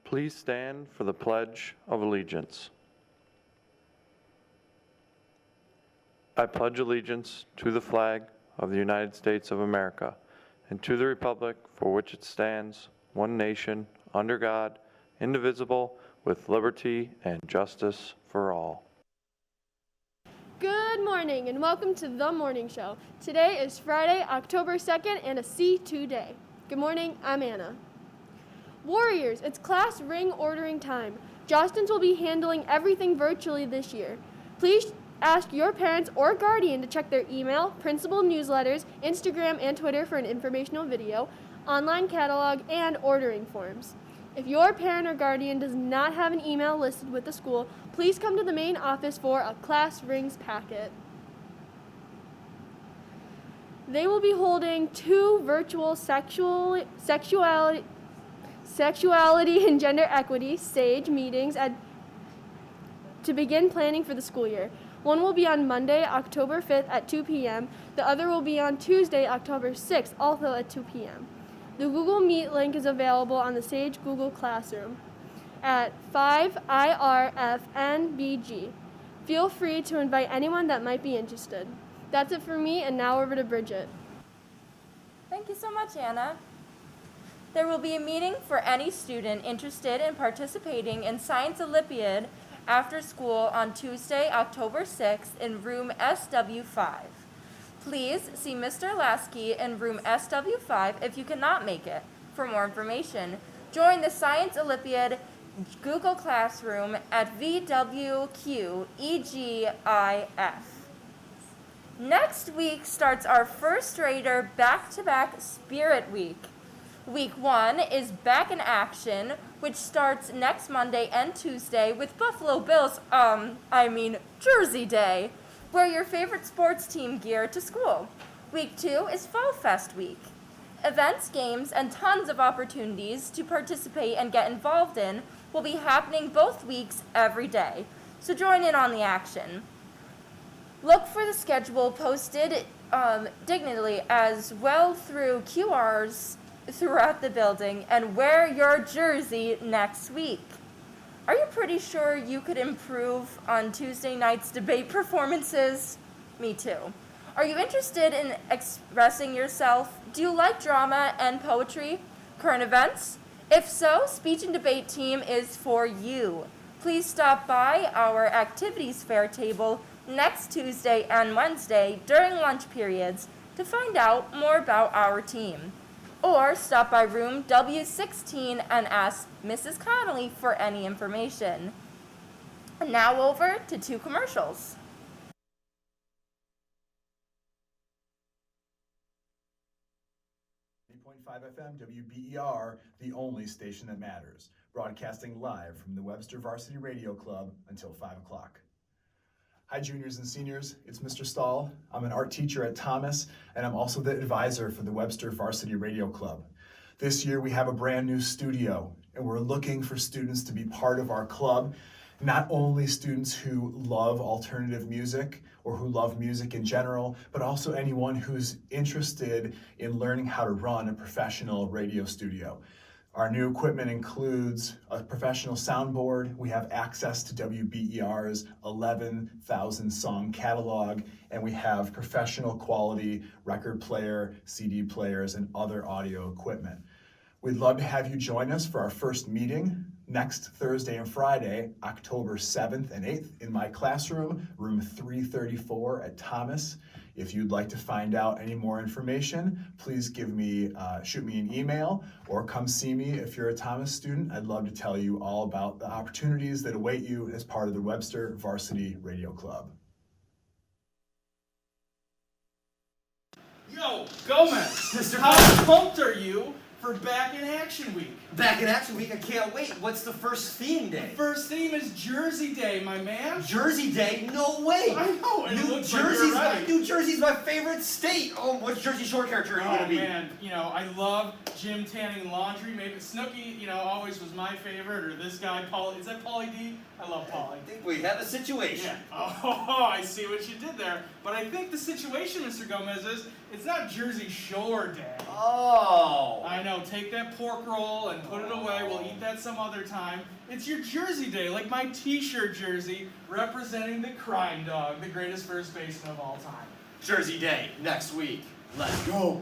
Please stand for the Pledge of Allegiance. I pledge allegiance to the flag of the United States of America and to the republic for which it stands, one nation, under God, indivisible, with liberty and justice for all. Good morning and welcome to The Morning Show. Today is Friday, October 2nd and a C2 day. Good morning, I'm Anna. Warriors, it's class ring ordering time. Jostens will be handling everything virtually this year. Please ask your parents or guardian to check their email, principal newsletters, Instagram, and Twitter for an informational video, online catalog, and ordering forms. If your parent or guardian does not have an email listed with the school, please come to the main office for a class rings packet. They will be holding 2 virtual sexuality and gender equity SAGE meetings to begin planning for the school year. One will be on Monday, October 5th at 2 p.m. The other will be on Tuesday, October 6th, also at 2 p.m. The Google Meet link is available on the Sage Google Classroom at 5IRFNBG. Feel free to invite anyone that might be interested. That's it for me, and now over to Bridget. Thank you so much, Anna. There will be a meeting for any student interested in participating in Science Olympiad after school on Tuesday, October 6th in room SW5. Please see Mr. Lasky in room SW5 if you cannot make it. For more information, join the Science Olympiad Google Classroom at VWQEGIF. Next week starts our first Raider back-to-back Spirit Week. Week 1 is Back in Action, which starts next Monday and Tuesday with Buffalo Bills, Jersey Day. Wear your favorite sports team gear to school. Week 2 is Fall Fest Week. Events, games, and tons of opportunities to participate and get involved in will be happening both weeks every day, so join in on the action. Look for the schedule posted dignitally as well through QRs throughout the building, and wear your jersey next week. Are you pretty sure you could improve on Tuesday night's debate performances? Me too. Are you interested in expressing yourself? Do you like drama and poetry? Current events? If so, speech and debate team is for you. Please stop by our activities fair table next Tuesday and Wednesday during lunch periods to find out more about our team. Or stop by room W16 and ask Mrs. Connolly for any information. And now over to 2 commercials. 8.5 FM WBER, the only station that matters. Broadcasting live from the Webster Varsity Radio Club until 5 o'clock. Hi, juniors and seniors. It's Mr. Stahl. I'm an art teacher at Thomas, and I'm also the advisor for the Webster Varsity Radio Club. This year, we have a brand new studio, and we're looking for students to be part of our club. Not only students who love alternative music or who love music in general, but also anyone who's interested in learning how to run a professional radio studio. Our new equipment includes a professional soundboard. We have access to WBER's 11,000 song catalog, and we have professional quality record player, CD players, and other audio equipment. We'd love to have you join us for our first meeting next Thursday and Friday, October 7th and 8th in my classroom, room 334 at Thomas. If you'd like to find out any more information, please shoot me an email or come see me if you're a Thomas student. I'd love to tell you all about the opportunities that await you as part of the Webster Varsity Radio Club. Yo, Gomez, how pumped are you for Back in Action Week? Back in Action Week, I can't wait. What's the first theme day? The first theme is Jersey Day, my man. Jersey Day? No way. I know, and it looks like you're right. New Jersey's my favorite state. Oh, what's Jersey Shore character are you gonna be? Oh man, I love Jim Tanning Laundry. Maybe Snooki, always was my favorite, or this guy, Paulie. Is that Paulie D? I love Paulie. I think we have a situation. Yeah. Oh, I see what you did there. But I think the situation, Mr. Gomez, is it's not Jersey Shore Day. Oh. I know. know, take that pork roll and put it away. We'll eat that some other time. It's your jersey day, like my t-shirt jersey representing the crime dog, the greatest first baseman of all time. Jersey Day, next week. Let's go.